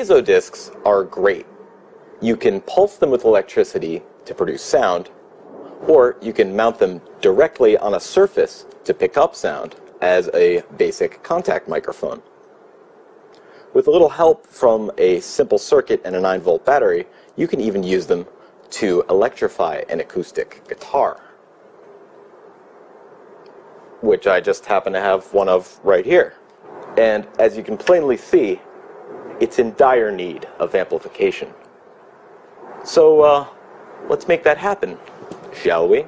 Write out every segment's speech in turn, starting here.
Piezo discs are great. You can pulse them with electricity to produce sound, or you can mount them directly on a surface to pick up sound as a basic contact microphone. With a little help from a simple circuit and a 9-volt battery, you can even use them to electrify an acoustic guitar, which I just happen to have one of right here. And as you can plainly see, it's in dire need of amplification. So let's make that happen, shall we?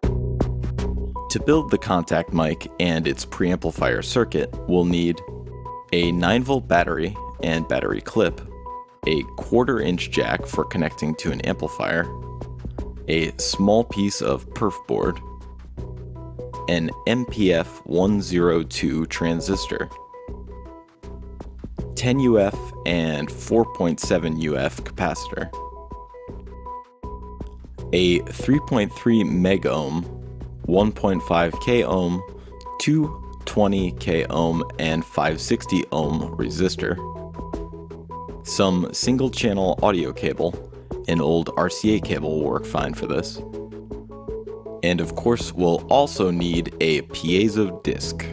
To build the contact mic and its preamplifier circuit, we'll need a 9-volt battery and battery clip, a 1/4-inch jack for connecting to an amplifier, a small piece of perf board, an MPF102 transistor, 10 UF and 4.7 UF capacitor, a 3.3 megohm, 1.5 k ohm, 220 k ohm, and 560 ohm resistor, some single channel audio cable, an old RCA cable will work fine for this, and of course we'll also need a piezo disc.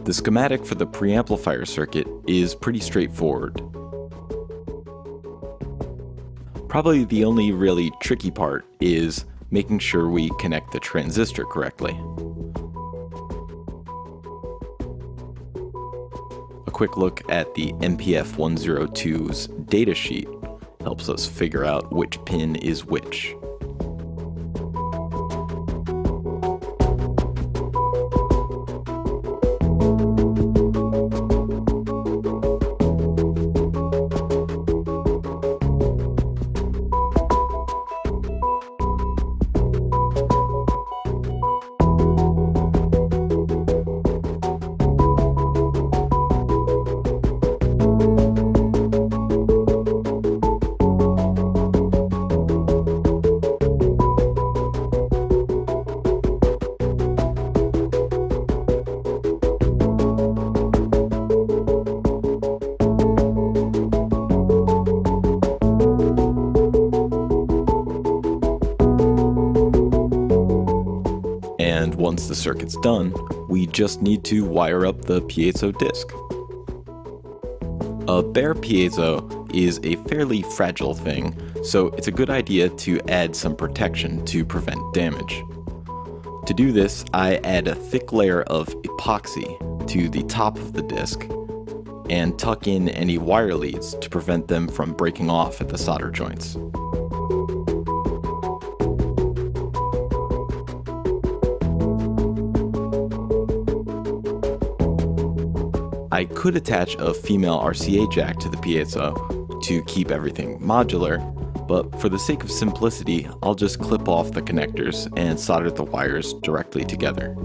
The schematic for the preamplifier circuit is pretty straightforward. Probably the only really tricky part is making sure we connect the transistor correctly. A quick look at the MPF102's datasheet helps us figure out which pin is which. And once the circuit's done, we just need to wire up the piezo disc. A bare piezo is a fairly fragile thing, so it's a good idea to add some protection to prevent damage. To do this, I add a thick layer of epoxy to the top of the disc and tuck in any wire leads to prevent them from breaking off at the solder joints. I could attach a female RCA jack to the piezo to keep everything modular, but for the sake of simplicity, I'll just clip off the connectors and solder the wires directly together.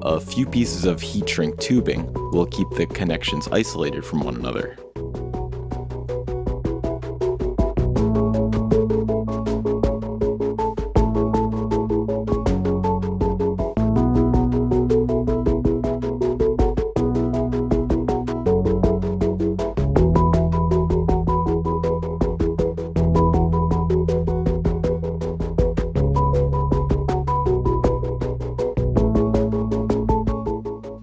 A few pieces of heat shrink tubing will keep the connections isolated from one another.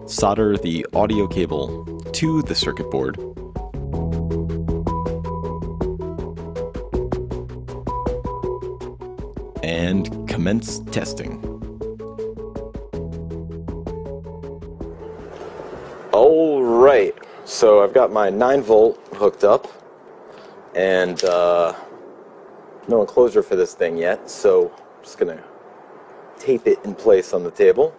Solder the audio cable to the circuit board, and commence testing. Alright, so I've got my 9-volt hooked up, and no enclosure for this thing yet, so I'm just going to tape it in place on the table.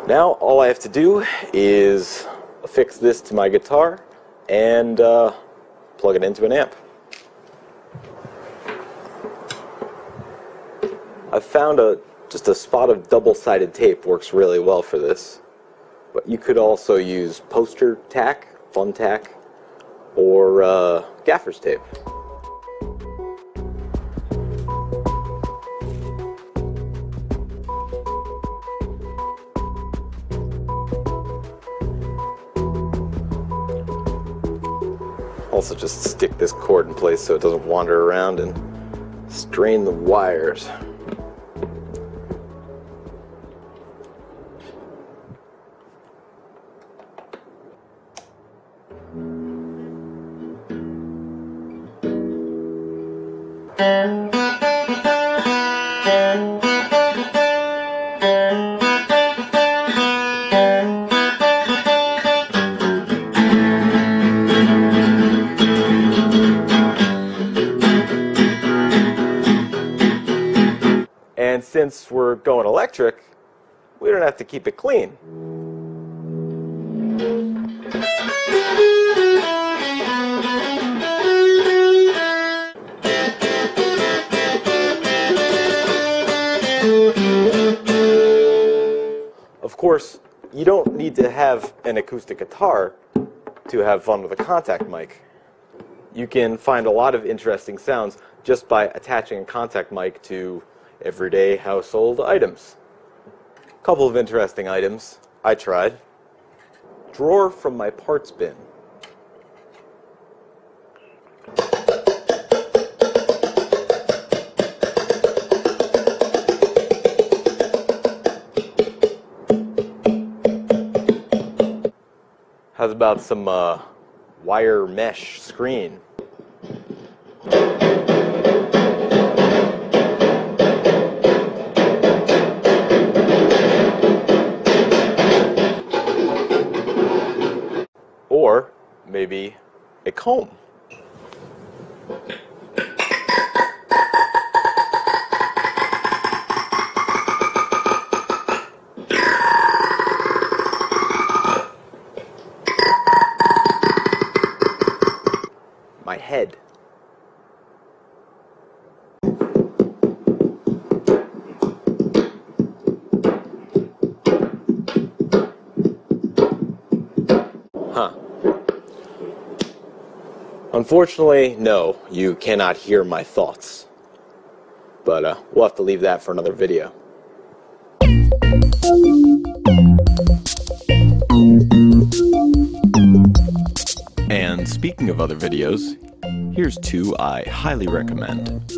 Now all I have to do is affix this to my guitar and plug it into an amp. I've found just a spot of double-sided tape works really well for this. But you could also use poster tack, fun tack, or gaffer's tape. Also just stick this cord in place so it doesn't wander around and strain the wires. And since we're going electric, we don't have to keep it clean. Of course, you don't need to have an acoustic guitar to have fun with a contact mic. You can find a lot of interesting sounds just by attaching a contact mic to everyday household items. A couple of interesting items I tried. Drawer from my parts bin. How's about some wire mesh screen? Or maybe a comb. My head. Huh. Unfortunately, no, you cannot hear my thoughts. But we'll have to leave that for another video. And speaking of other videos, here's two I highly recommend.